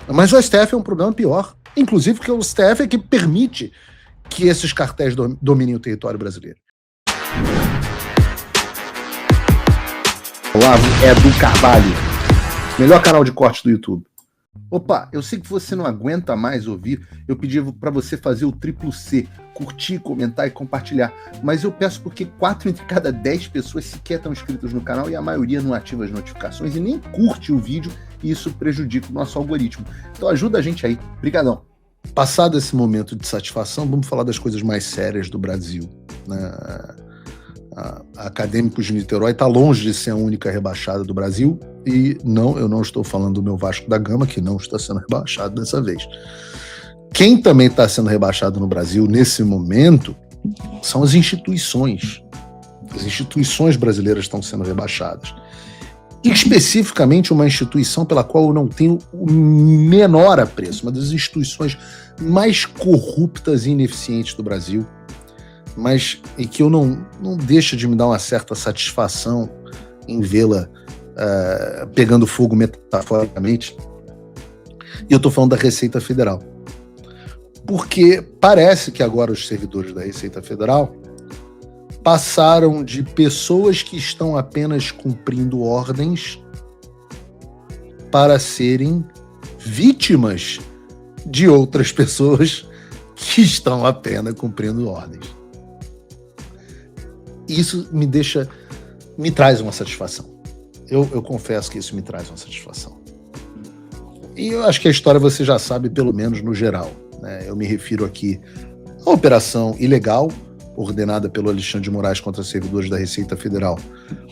Mas o STF é um problema pior. Inclusive porque o STF é que permite que esses cartéis dominem o território brasileiro. Olavo Edu Carvalho, melhor canal de corte do YouTube. Opa, eu sei que você não aguenta mais ouvir, eu pedi para você fazer o triplo C, curtir, comentar e compartilhar, mas eu peço porque 4 entre cada 10 pessoas sequer estão inscritas no canal e a maioria não ativa as notificações e nem curte o vídeo e isso prejudica o nosso algoritmo. Então ajuda a gente aí, brigadão. Passado esse momento de satisfação, vamos falar das coisas mais sérias do Brasil, né? A Acadêmicos de Niterói está longe de ser a única rebaixada do Brasil e não, eu não estou falando do meu Vasco da Gama, que não está sendo rebaixado dessa vez. Quem também está sendo rebaixado no Brasil nesse momento são as instituições. As instituições brasileiras estão sendo rebaixadas. Especificamente uma instituição pela qual eu não tenho o menor apreço, uma das instituições mais corruptas e ineficientes do Brasil, mas e que eu não deixa de me dar uma certa satisfação em vê-la pegando fogo metaforicamente. E eu estou falando da Receita Federal. Porque parece que agora os servidores da Receita Federal passaram de pessoas que estão apenas cumprindo ordens para serem vítimas de outras pessoas que estão apenas cumprindo ordens. Isso me traz uma satisfação. Eu confesso que isso me traz uma satisfação. E eu acho que a história você já sabe, pelo menos no geral, né? Eu me refiro aqui à operação ilegal ordenada pelo Alexandre de Moraes contra servidores da Receita Federal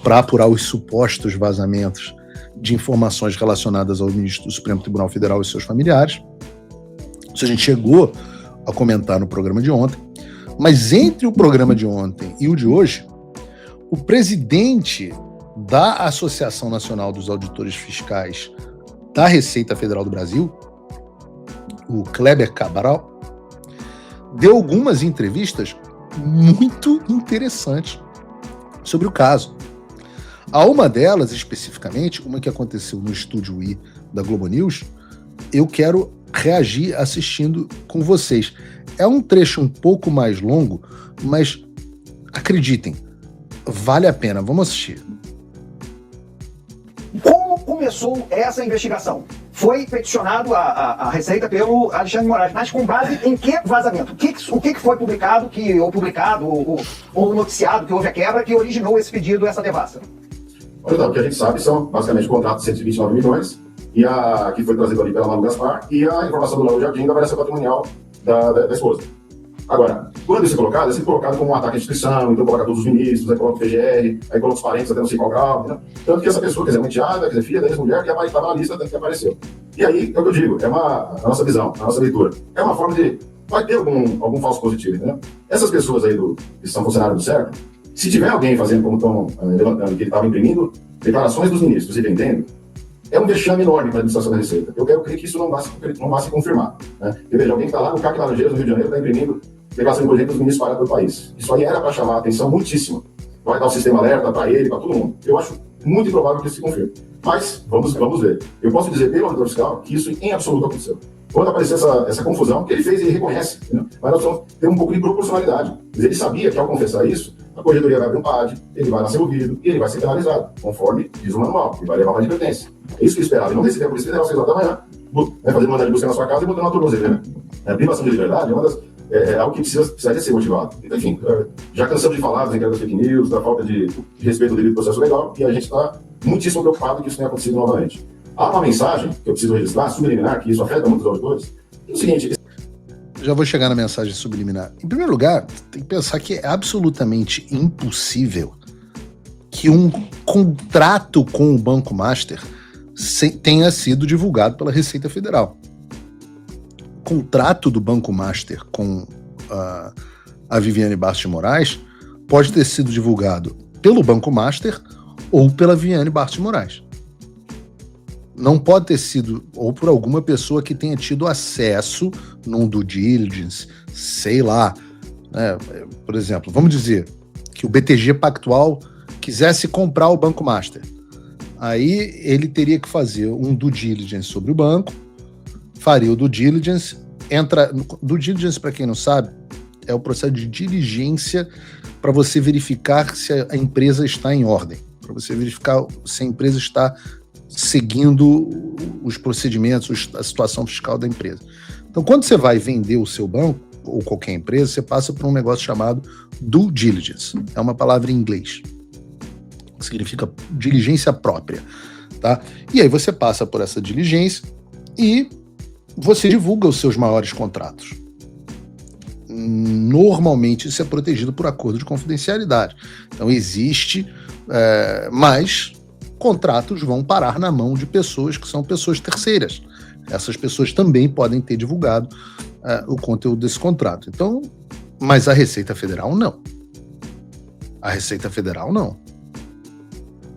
para apurar os supostos vazamentos de informações relacionadas ao ministro do Supremo Tribunal Federal e seus familiares. Isso a gente chegou a comentar no programa de ontem. Mas entre o programa de ontem e o de hoje, o presidente da Associação Nacional dos Auditores Fiscais da Receita Federal do Brasil, o Kleber Cabral, deu algumas entrevistas muito interessantes sobre o caso. A uma delas, especificamente, uma que aconteceu no Estúdio I da Globo News, eu quero reagir assistindo com vocês. É um trecho um pouco mais longo, mas acreditem, vale a pena. Vamos assistir. Como começou essa investigação? Foi peticionado a Receita pelo Alexandre de Moraes, mas com base em que vazamento? O que foi publicado, ou noticiado, que houve a quebra, que originou esse pedido, essa devassa? Olha, o que a gente sabe são basicamente o contrato de 129 milhões, que foi trazido ali pela Manu Gaspar, e a informação do Lauro Jardim da avaliação patrimonial da esposa. Agora, quando isso é sempre colocado como um ataque à instituição, então coloca todos os ministros, aí coloca o PGR, aí coloca os parentes até não sei qual grau, né? Tanto que essa pessoa, quer dizer, uma enteada, quer dizer, filha da ex-mulher, que estava na lista que apareceu. E aí, é o que eu digo, a nossa visão, a nossa leitura, é uma forma de... vai ter algum falso positivo, entendeu? Essas pessoas aí que são funcionários do CERCO, se tiver alguém fazendo como estão levantando, que ele estava imprimindo declarações dos ministros e vendendo, é um vexame enorme para a administração da Receita. Eu quero crer que isso não vá se confirmar, né? Porque veja, alguém que está lá no CAC Laranjeiras, no Rio de Janeiro, está imprimindo declaração de projeto dos ministros espalhados pelo país. Isso aí era para chamar a atenção muitíssimo. Vai dar um sistema alerta para ele, para todo mundo. Eu acho muito improvável que isso se confirme. Mas vamos ver. Eu posso dizer pelo auditor fiscal que isso em absoluto aconteceu. Quando apareceu essa confusão, que ele fez, ele reconhece, entendeu? Mas nós precisamos ter um pouco de proporcionalidade. Ele sabia que ao confessar isso, a corredoria vai abrir um PAD, ele vai nascer ouvido e ele vai ser penalizado, conforme diz o manual, e vai levar uma advertência. É isso que eu esperava. E não receber a Polícia Federal às 6 horas da manhã, fazer mandar de busca na sua casa e botando uma tornozeleira, né? A privação de liberdade é algo que precisaria ser motivado. Então, enfim, já cansamos de falar das encargas fake news, da falta de respeito ao devido processo legal, e a gente está muitíssimo preocupado que isso tenha acontecido novamente. Há uma mensagem que eu preciso registrar, subliminar, que isso afeta muitos auditores. É o seguinte... Já vou chegar na mensagem subliminar. Em primeiro lugar, tem que pensar que é absolutamente impossível que um contrato com o Banco Master tenha sido divulgado pela Receita Federal. O contrato do Banco Master com a Viviane Bastos de Moraes pode ter sido divulgado pelo Banco Master ou pela Viviane Bastos de Moraes. Não pode ter sido, ou por alguma pessoa que tenha tido acesso num due diligence, sei lá, né? Por exemplo, vamos dizer que o BTG Pactual quisesse comprar o Banco Master. Aí ele teria que fazer um due diligence sobre o banco, faria o due diligence. Due diligence, para quem não sabe, é o processo de diligência para você verificar se a empresa está em ordem, para você verificar se a empresa está seguindo os procedimentos, a situação fiscal da empresa. Então, quando você vai vender o seu banco, ou qualquer empresa, você passa por um negócio chamado due diligence. É uma palavra em inglês, que significa diligência própria, tá? E aí você passa por essa diligência e você divulga os seus maiores contratos. Normalmente isso é protegido por acordo de confidencialidade. Então existe, mas contratos vão parar na mão de pessoas que são pessoas terceiras. Essas pessoas também podem ter divulgado o conteúdo desse contrato. Então, mas a Receita Federal não. A Receita Federal não.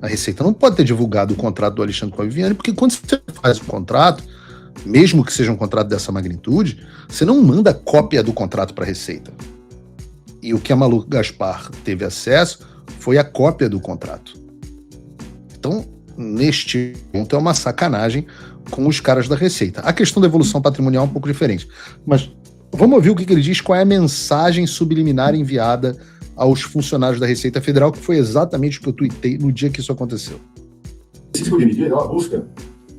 A Receita não pode ter divulgado o contrato do Alexandre Paviani, porque quando você faz o contrato, mesmo que seja um contrato dessa magnitude, você não manda cópia do contrato para a Receita. E o que a Malu Gaspar teve acesso foi a cópia do contrato. Então, neste ponto, é uma sacanagem com os caras da Receita. A questão da evolução patrimonial é um pouco diferente. Mas vamos ouvir o que ele diz, qual é a mensagem subliminar enviada aos funcionários da Receita Federal, que foi exatamente o que eu tuitei no dia que isso aconteceu. Esse tipo de medida, ela busca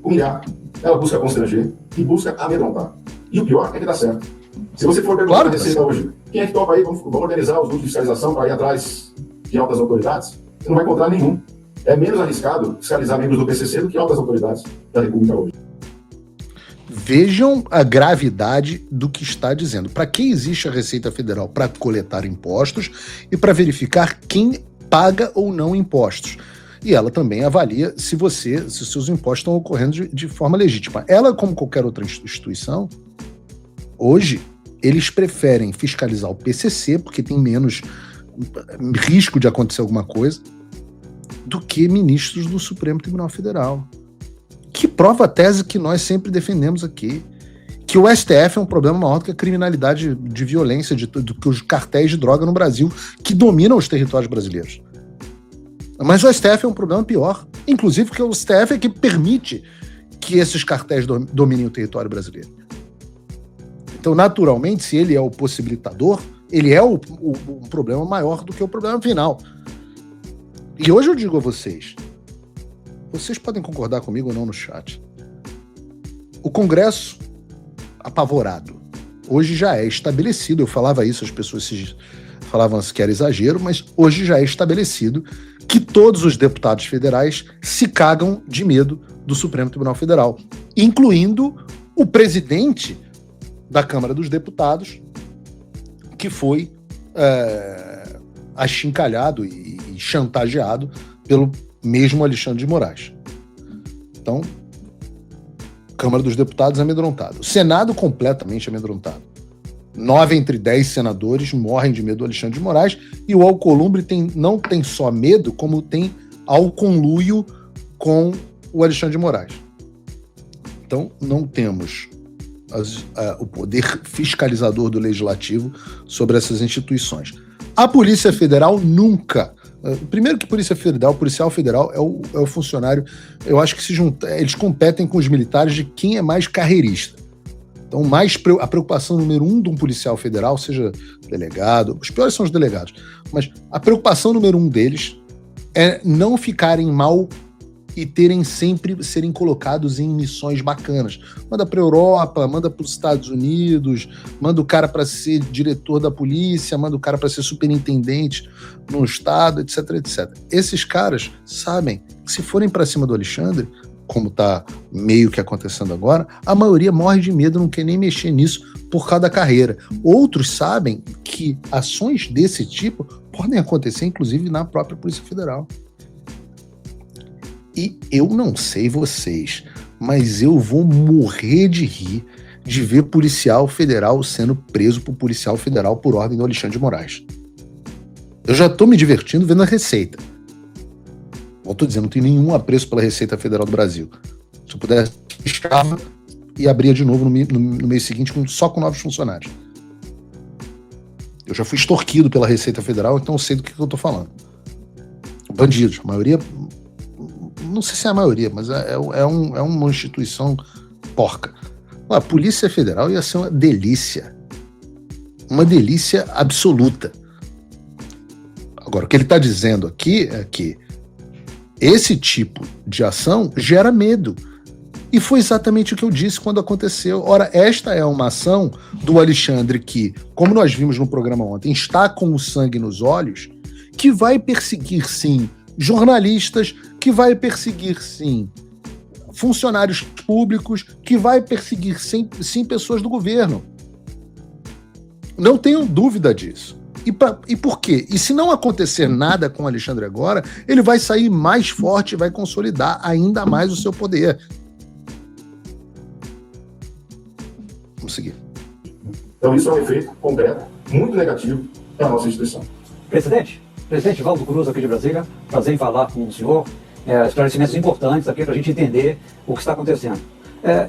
humilhar, ela busca constranger e busca amedrontar. E o pior é que dá certo. Se você for perguntar à Receita hoje, quem é que topa aí? Vamos organizar os grupos de fiscalização para ir atrás de altas autoridades? Você não vai encontrar nenhum. É menos arriscado fiscalizar membros do PCC do que altas autoridades da República hoje. Vejam a gravidade do que está dizendo. Para que existe a Receita Federal? Para coletar impostos e para verificar quem paga ou não impostos. E ela também avalia se os seus impostos estão ocorrendo de forma legítima. Ela, como qualquer outra instituição, hoje, eles preferem fiscalizar o PCC, porque tem menos risco de acontecer alguma coisa, do que ministros do Supremo Tribunal Federal. Que prova a tese que nós sempre defendemos aqui, que o STF é um problema maior do que a criminalidade de violência, do que os cartéis de droga no Brasil, que dominam os territórios brasileiros. Mas o STF é um problema pior, inclusive porque o STF é que permite que esses cartéis dominem o território brasileiro. Então, naturalmente, se ele é o possibilitador, ele é um problema maior do que o problema final. E hoje eu digo a vocês podem concordar comigo ou não no chat. O Congresso, apavorado, hoje já é estabelecido, eu falava isso, as pessoas falavam que era exagero, mas hoje já é estabelecido que todos os deputados federais se cagam de medo do Supremo Tribunal Federal, incluindo o presidente da Câmara dos Deputados, que foi achincalhado e chantageado pelo mesmo Alexandre de Moraes. Então, Câmara dos Deputados amedrontado. O Senado completamente amedrontado. 9 entre 10 senadores morrem de medo do Alexandre de Moraes e o Alcolumbre não tem só medo, como tem alconluio com o Alexandre de Moraes. Então, não temos o poder fiscalizador do Legislativo sobre essas instituições. A Polícia Federal nunca... Primeiro que Polícia Federal, o policial federal é o funcionário, eu acho que eles competem com os militares de quem é mais carreirista. Então, a preocupação número 1 de um policial federal, seja delegado, os piores são os delegados, mas a preocupação número 1 deles é não ficarem mal e serem colocados em missões bacanas. Manda para a Europa, manda para os Estados Unidos, manda o cara para ser diretor da polícia, manda o cara para ser superintendente no estado, etc, etc. Esses caras sabem que se forem para cima do Alexandre, como está meio que acontecendo agora, a maioria morre de medo, não quer nem mexer nisso por causa da carreira. Outros sabem que ações desse tipo podem acontecer, inclusive, na própria Polícia Federal. E eu não sei vocês, mas eu vou morrer de rir de ver policial federal sendo preso por policial federal por ordem do Alexandre de Moraes. Eu já estou me divertindo vendo a Receita. Volto dizendo, não tenho nenhum apreço pela Receita Federal do Brasil. Se eu pudesse, fechava e abria de novo no mês seguinte só com novos funcionários. Eu já fui extorquido pela Receita Federal, então eu sei do que eu estou falando. Bandidos, a maioria... Não sei se é a maioria, mas é uma instituição porca. A Polícia Federal ia ser uma delícia. Uma delícia absoluta. Agora, o que ele está dizendo aqui é que esse tipo de ação gera medo. E foi exatamente o que eu disse quando aconteceu. Ora, esta é uma ação do Alexandre que, como nós vimos no programa ontem, está com o sangue nos olhos, que vai perseguir, sim, jornalistas, que vai perseguir, sim, funcionários públicos, que vai perseguir, sim, pessoas do governo. Não tenho dúvida disso. E por quê? E se não acontecer nada com o Alexandre agora, ele vai sair mais forte e vai consolidar ainda mais o seu poder. Vamos seguir. Então isso é um efeito concreto, muito negativo para a nossa instituição. Presidente Valdo Cruz aqui de Brasília, prazer em falar com o senhor, esclarecimentos importantes aqui para a gente entender o que está acontecendo.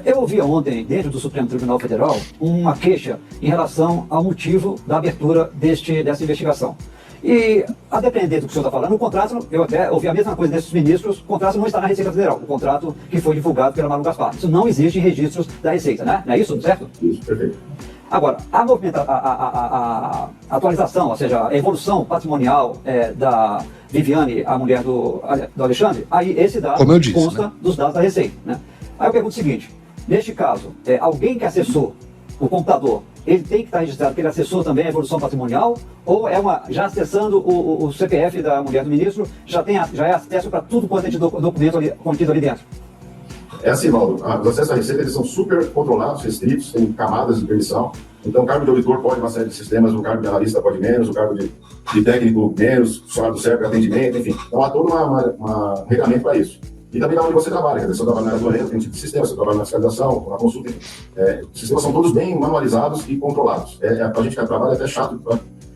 Eu ouvi ontem, dentro do Supremo Tribunal Federal, uma queixa em relação ao motivo da abertura dessa investigação. E, a depender do que o senhor está falando, o contrato, eu até ouvi a mesma coisa desses ministros, o contrato não está na Receita Federal, o contrato que foi divulgado pela Manu Gaspar. Isso não existe em registros da Receita, né? Não é isso, certo? Isso, perfeito. Agora, a atualização, ou seja, a evolução patrimonial da Viviane, a mulher do Alexandre, aí esse dado consta, né, dos dados da Receita, né? Aí eu pergunto o seguinte, neste caso, alguém que acessou o computador, ele tem que estar registrado que ele acessou também a evolução patrimonial, ou já acessando o CPF da mulher do ministro, já é acesso para tudo quanto é de documento contido ali dentro? É assim, Valdo, os acessos à Receita eles são super controlados, restritos, tem camadas de permissão. Então, o cargo de auditor pode uma série de sistemas, o cargo de analista pode menos, o cargo de técnico menos, o salário do CEP, atendimento, enfim. Então, há todo um regulamento para isso. E também da onde você trabalha, quer dizer, se eu trabalho na área do Orento, tem um tipo de sistema, se eu trabalho na fiscalização, na consulta, os sistemas são todos bem manualizados e controlados. A gente que trabalha é até chato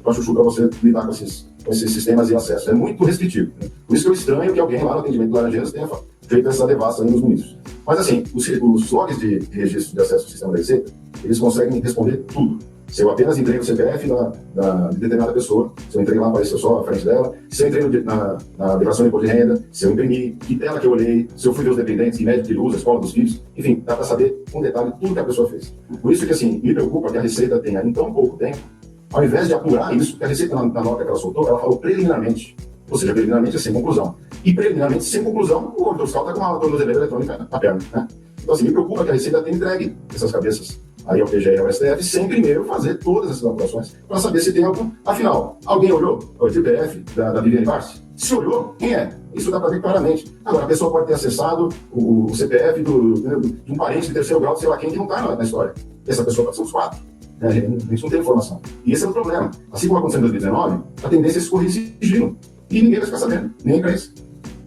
para chuchu para você lidar com esses sistemas e acessos. É muito restritivo. Né? Por isso que eu estranho que alguém lá no atendimento do Laranjeiras tenha feito essa devassa aí nos ministros. Mas assim, os logs de registro de acesso ao sistema da Receita, eles conseguem responder tudo. Se eu apenas entrei no CPF de determinada pessoa, se eu entrei lá, apareceu só a frente dela, se eu entrei na declaração de imposto de renda, se eu imprimi, que tela que eu olhei, se eu fui ver os dependentes, que médico que ele usa, a escola dos filhos, enfim, dá para saber com detalhe tudo que a pessoa fez. Por isso que, assim, me preocupa que a Receita tenha, em tão pouco tempo, ao invés de apurar isso, que a Receita, na nota que ela soltou, ela falou preliminarmente. Ou seja, preliminarmente é sem conclusão. E preliminarmente, sem conclusão, o auditor fiscal está com uma tornozeleira eletrônica na perna, né? Então, assim, me preocupa que a Receita tenha entregue essas cabeças aí ao PGE e ao STF, sem primeiro fazer todas essas apurações, para saber se tem algum. Afinal, alguém olhou o CPF da Viviane Barsi? Se olhou, quem é? Isso dá para ver claramente. Agora, a pessoa pode ter acessado o CPF de um parente de terceiro grau, sei lá quem, que não está na história. Essa pessoa pode ser os quatro. A gente não tem informação. E esse é o problema. Assim como aconteceu em 2019, a tendência é escorrer sigilo. E ninguém vai ficar sabendo, nem a imprensa.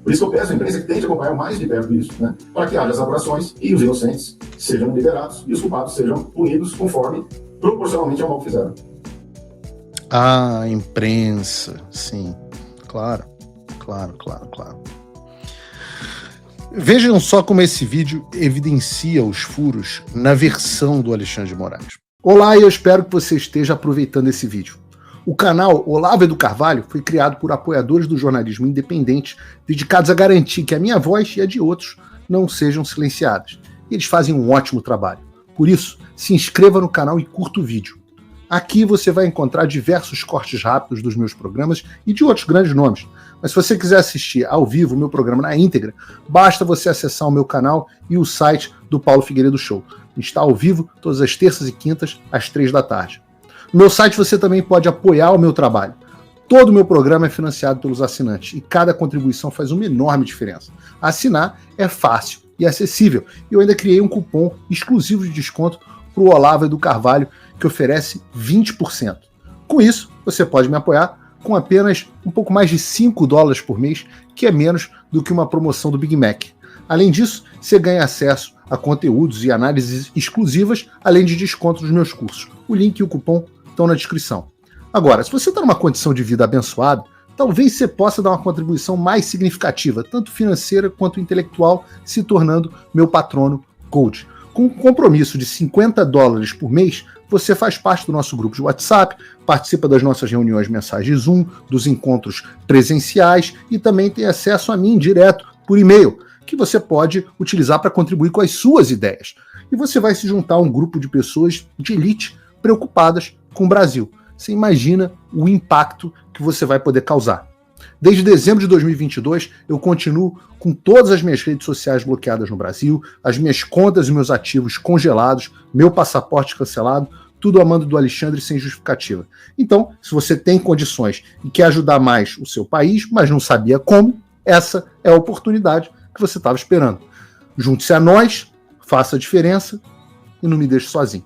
Por isso que eu peço à imprensa que tente acompanhar mais de perto isso, né? Para que haja as apurações e os inocentes sejam liberados e os culpados sejam punidos conforme proporcionalmente ao mal que fizeram. A imprensa, sim. Claro. Vejam só como esse vídeo evidencia os furos na versão do Alexandre de Moraes. Olá, e eu espero que você esteja aproveitando esse vídeo. O canal Olavo do Carvalho foi criado por apoiadores do jornalismo independente dedicados a garantir que a minha voz e a de outros não sejam silenciadas. E eles fazem um ótimo trabalho. Por isso, se inscreva no canal e curta o vídeo. Aqui você vai encontrar diversos cortes rápidos dos meus programas e de outros grandes nomes. Mas se você quiser assistir ao vivo o meu programa na íntegra, basta você acessar o meu canal e o site do Paulo Figueiredo Show. Está ao vivo todas as terças e quintas, às 3 da tarde. No meu site você também pode apoiar o meu trabalho. Todo o meu programa é financiado pelos assinantes e cada contribuição faz uma enorme diferença. Assinar é fácil e acessível. E eu ainda criei um cupom exclusivo de desconto para o Olavo do Carvalho que oferece 20%. Com isso, você pode me apoiar com apenas um pouco mais de $5 por mês, que é menos do que uma promoção do Big Mac. Além disso, você ganha acesso a conteúdos e análises exclusivas, além de desconto dos meus cursos. O link e o cupom estão na descrição. Agora, se você está numa condição de vida abençoada, talvez você possa dar uma contribuição mais significativa, tanto financeira quanto intelectual, se tornando meu patrono Gold. Com um compromisso de $50 por mês, você faz parte do nosso grupo de WhatsApp, participa das nossas reuniões mensais de Zoom, dos encontros presenciais e também tem acesso a mim direto por e-mail, que você pode utilizar para contribuir com as suas ideias. e você vai se juntar a um grupo de pessoas de elite preocupadas com o Brasil. Você imagina o impacto que você vai poder causar. Desde dezembro de 2022, eu continuo com todas as minhas redes sociais bloqueadas no Brasil, as minhas contas e meus ativos congelados, meu passaporte cancelado, tudo a mando do Alexandre sem justificativa. Então, se você tem condições e quer ajudar mais o seu país, mas não sabia como, essa é a oportunidade que você estava esperando. Junte-se a nós, faça a diferença e não me deixe sozinho.